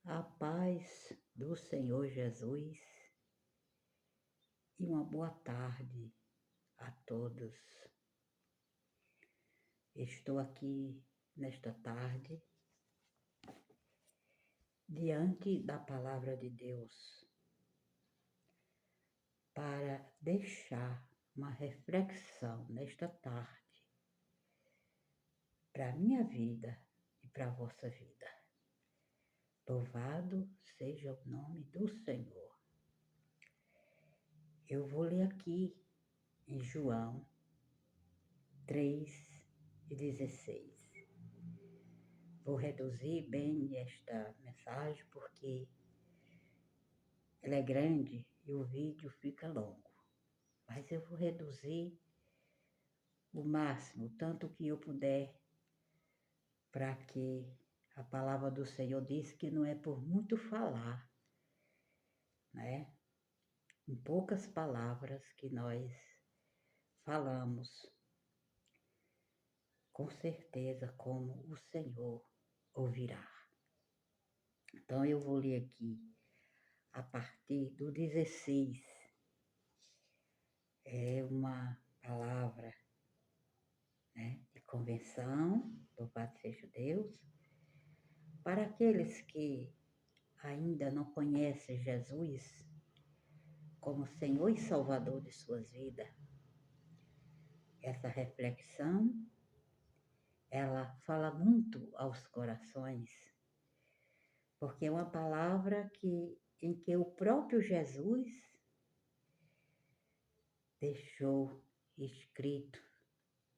A paz do Senhor Jesus e uma boa tarde a todos. Estou aqui nesta tarde diante da palavra de Deus para deixar uma reflexão nesta tarde para a minha vida e para a vossa vida. Louvado seja o nome do Senhor. Eu vou ler aqui em João 3:16. Vou reduzir bem esta mensagem porque ela é grande e o vídeo fica longo. Mas eu vou reduzir o máximo, tanto que eu puder, para que a palavra do Senhor diz que não é por muito falar, né? Em poucas palavras que nós falamos, com certeza como o Senhor ouvirá. Então eu vou ler aqui a partir do 16. É uma palavra, né, de convenção, louvado seja Deus, para aqueles que ainda não conhecem Jesus como Senhor e Salvador de suas vidas. Essa reflexão, ela fala muito aos corações, porque é uma palavra em que o próprio Jesus deixou escrito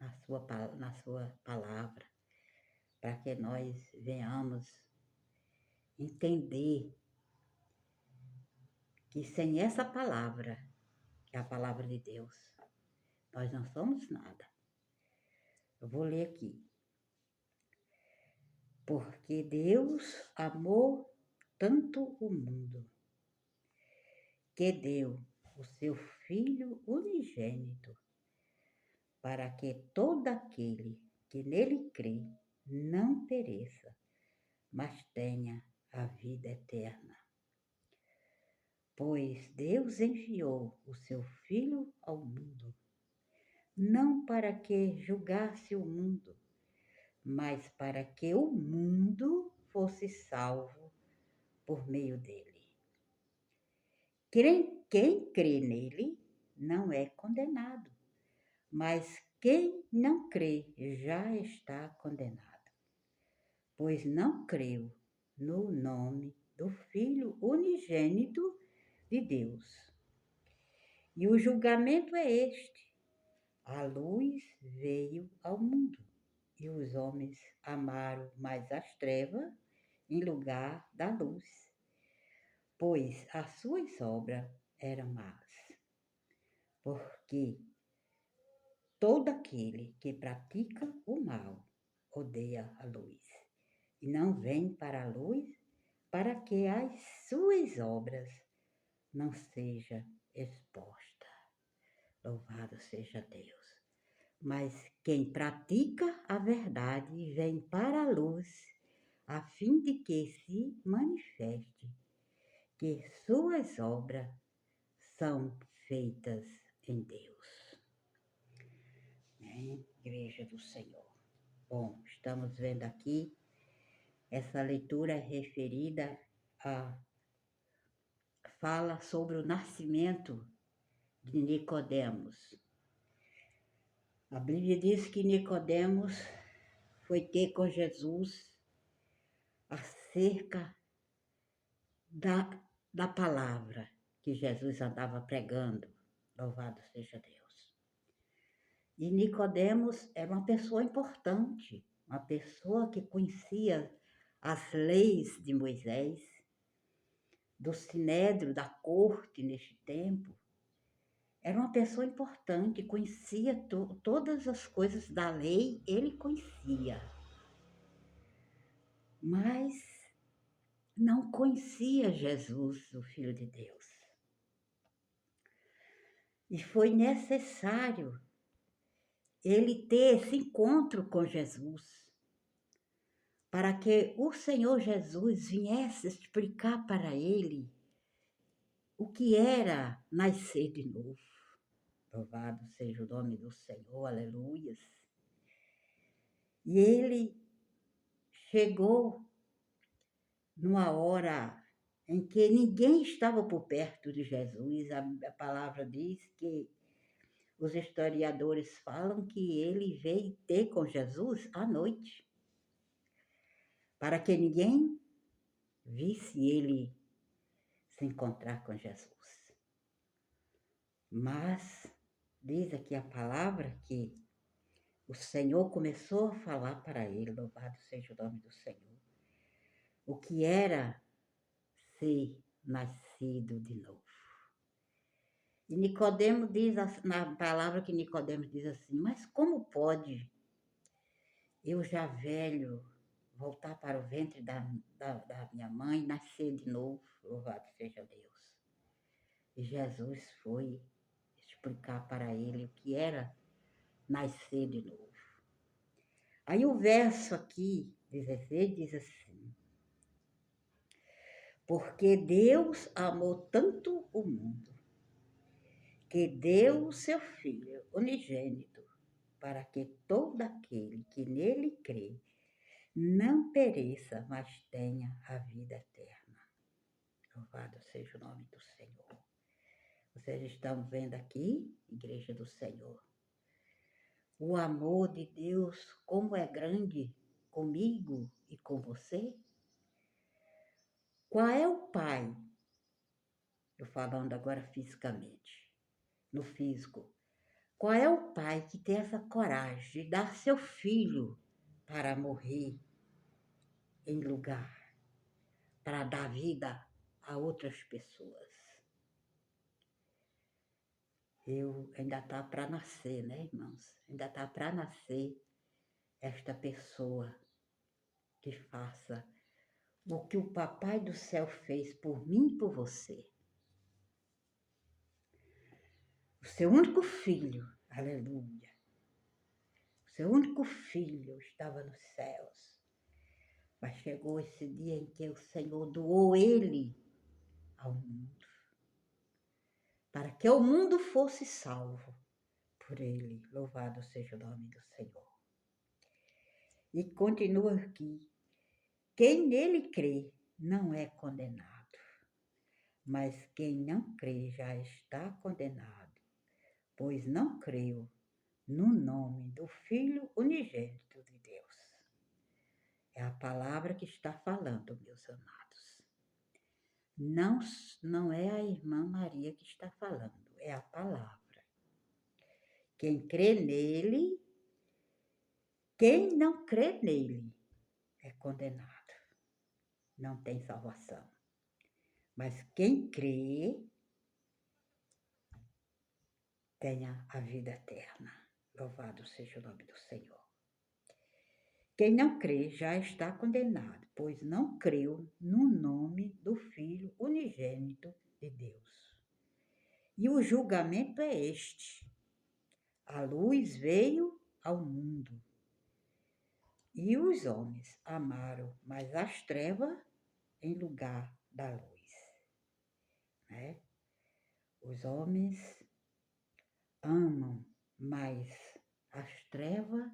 na sua palavra, para que nós venhamos entender que sem essa palavra, que é a palavra de Deus, nós não somos nada. Eu vou ler aqui. Porque Deus amou tanto o mundo, que deu o seu Filho unigênito, para que todo aquele que nele crê não pereça, mas tenha a vida eterna. Pois Deus enviou o seu Filho ao mundo, não para que julgasse o mundo, mas para que o mundo fosse salvo por meio dele. Quem crê nele não é condenado, mas quem não crê já está condenado, pois não creu no nome do Filho unigênito de Deus. E o julgamento é este: a luz veio ao mundo, e os homens amaram mais as trevas em lugar da luz, pois as suas obras eram más. Porque todo aquele que pratica o mal odeia a luz, e não vem para a luz para que as suas obras não sejam expostas. Louvado seja Deus. Mas quem pratica a verdade vem para a luz, a fim de que se manifeste que suas obras são feitas em Deus. Igreja do Senhor. Bom, estamos vendo aqui, essa leitura é referida fala sobre o nascimento de Nicodemos. A Bíblia diz que Nicodemos foi ter com Jesus acerca da palavra que Jesus andava pregando. Louvado seja Deus. E Nicodemos era uma pessoa importante, uma pessoa que conhecia as leis de Moisés, do sinédrio, da corte neste tempo. Era uma pessoa importante, conhecia todas as coisas da lei, ele conhecia. Mas não conhecia Jesus, o Filho de Deus. E foi necessário ele ter esse encontro com Jesus, para que o Senhor Jesus viesse explicar para ele o que era nascer de novo. Louvado seja o nome do Senhor, aleluias. E ele chegou numa hora em que ninguém estava por perto de Jesus. A palavra diz que os historiadores falam que ele veio ter com Jesus à noite, para que ninguém visse ele se encontrar com Jesus. Mas diz aqui a palavra que o Senhor começou a falar para ele, louvado seja o nome do Senhor, o que era ser nascido de novo. E Nicodemo diz, na palavra que Nicodemo diz assim, mas como pode eu já velho voltar para o ventre da minha mãe, nascer de novo, louvado seja Deus. E Jesus foi explicar para ele o que era nascer de novo. Aí o verso aqui, 16, diz assim, porque Deus amou tanto o mundo, que deu o seu Filho unigênito, para que todo aquele que nele crê não pereça, mas tenha a vida eterna. Louvado seja o nome do Senhor. Vocês estão vendo aqui, Igreja do Senhor, o amor de Deus, como é grande comigo e com você? Qual é o pai? Eu falando agora fisicamente, no físico. Qual é o pai que tem essa coragem de dar seu filho para morrer em lugar, para dar vida a outras pessoas? Ainda está para nascer, né, irmãos? Ainda está para nascer esta pessoa que faça o que o Papai do Céu fez por mim e por você. O seu único filho, aleluia, o seu único filho estava nos céus, mas chegou esse dia em que o Senhor doou ele ao mundo, para que o mundo fosse salvo por ele. Louvado seja o nome do Senhor. E continua aqui, quem nele crê não é condenado, mas quem não crê já está condenado, pois não creu no nome do Filho unigênito de Deus. É a palavra que está falando, meus amados. Não é a irmã Maria que está falando, é a palavra. Quem crê nele, quem não crê nele, é condenado. Não tem salvação. Mas quem crê, tenha a vida eterna. Louvado seja o nome do Senhor. Quem não crê já está condenado, pois não creu no nome do Filho unigênito de Deus. E o julgamento é este: a luz veio ao mundo, e os homens amaram mais as trevas em lugar da luz. Né? Os homens amam mais as trevas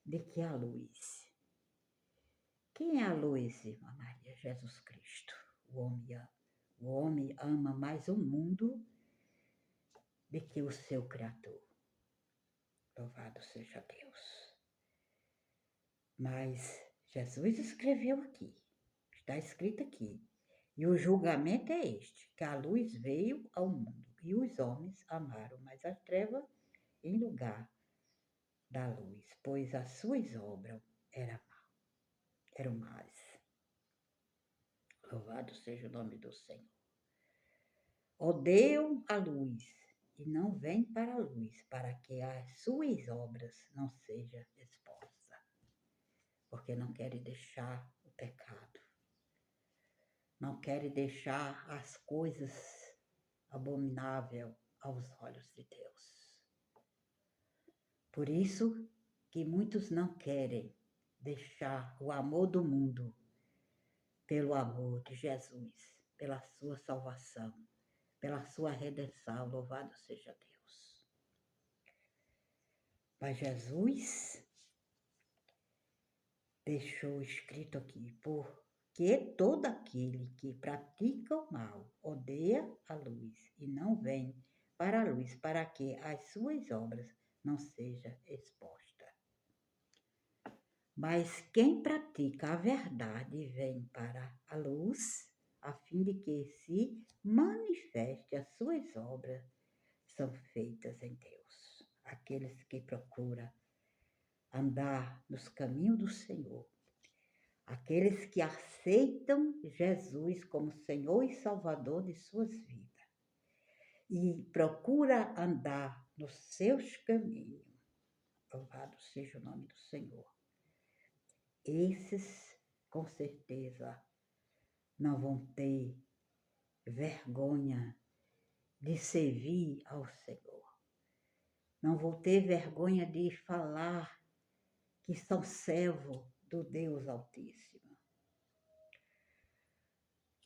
do que a luz. Quem é a luz, irmã Maria? Jesus Cristo. O homem ama mais o mundo do que o seu Criador. Louvado seja Deus. Mas Jesus escreveu aqui, está escrito aqui, e o julgamento é este, que a luz veio ao mundo, e os homens amaram mais a treva em lugar da luz, pois as suas obras eram más. Louvado seja o nome do Senhor. Odeiam a luz e não vêm para a luz, para que as suas obras não sejam expostas, porque não querem deixar o pecado, não querem deixar as coisas abomináveis aos olhos de Deus. Por isso que muitos não querem deixar o amor do mundo pelo amor de Jesus, pela sua salvação, pela sua redenção. Louvado seja Deus. Mas Jesus deixou escrito aqui, porque todo aquele que pratica o mal odeia a luz e não vem para a luz, para que as suas obras não sejam expostas. Mas quem pratica a verdade vem para a luz, a fim de que se manifeste as suas obras são feitas em Deus. Aqueles que procuram andar nos caminhos do Senhor, aqueles que aceitam Jesus como Senhor e Salvador de suas vidas e procura andar nos seus caminhos, louvado seja o nome do Senhor. Esses, com certeza, não vão ter vergonha de servir ao Senhor. Não vão ter vergonha de falar que são servos do Deus Altíssimo.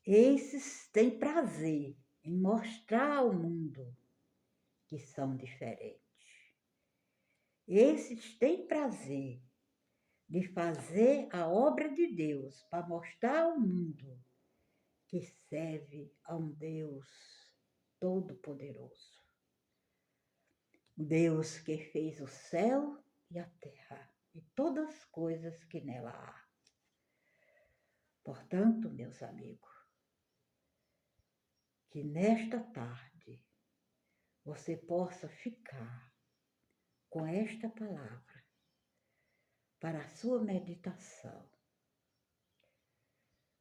Esses têm prazer em mostrar ao mundo que são diferentes. Esses têm prazer de fazer a obra de Deus para mostrar ao mundo que serve a um Deus todo-poderoso. Deus que fez o céu e a terra e todas as coisas que nela há. Portanto, meus amigos, que nesta tarde você possa ficar com esta palavra para a sua meditação,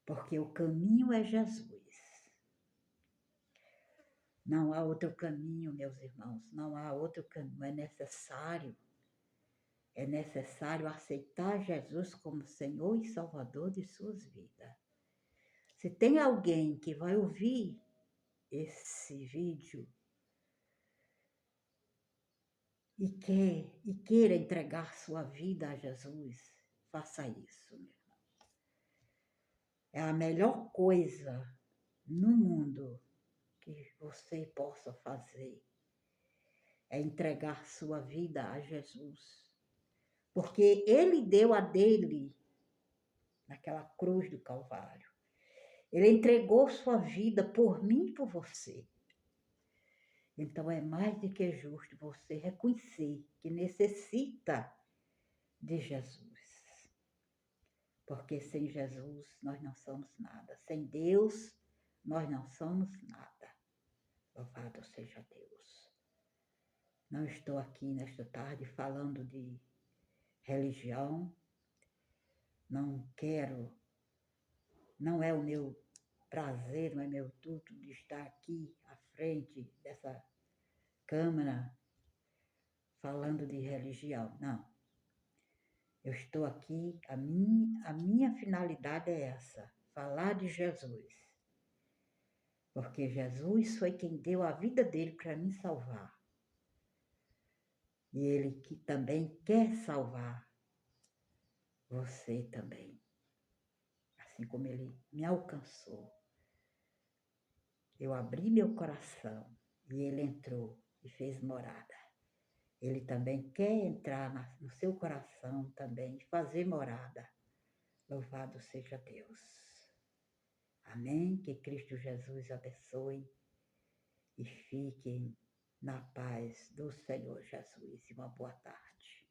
porque o caminho é Jesus. Não há outro caminho, meus irmãos, não há outro caminho. É necessário aceitar Jesus como Senhor e Salvador de suas vidas. Se tem alguém que vai ouvir esse vídeo e queira entregar sua vida a Jesus, faça isso, meu irmão. É a melhor coisa no mundo que você possa fazer, é entregar sua vida a Jesus. Porque Ele deu a dele naquela cruz do Calvário. Ele entregou sua vida por mim e por você. Então é mais do que justo você reconhecer que necessita de Jesus. Porque sem Jesus nós não somos nada. Sem Deus nós não somos nada. Louvado seja Deus. Não estou aqui nesta tarde falando de religião. Não quero, não é o meu prazer, não é meu tudo de estar aqui à frente dessa câmara falando de religião. Não. Eu estou aqui, a minha finalidade é essa, falar de Jesus. Porque Jesus foi quem deu a vida dele para me salvar. E ele que também quer salvar você também. Assim como ele me alcançou. Eu abri meu coração e ele entrou e fez morada. Ele também quer entrar no seu coração também e fazer morada. Louvado seja Deus. Amém? Que Cristo Jesus abençoe e fiquem na paz do Senhor Jesus. E uma boa tarde.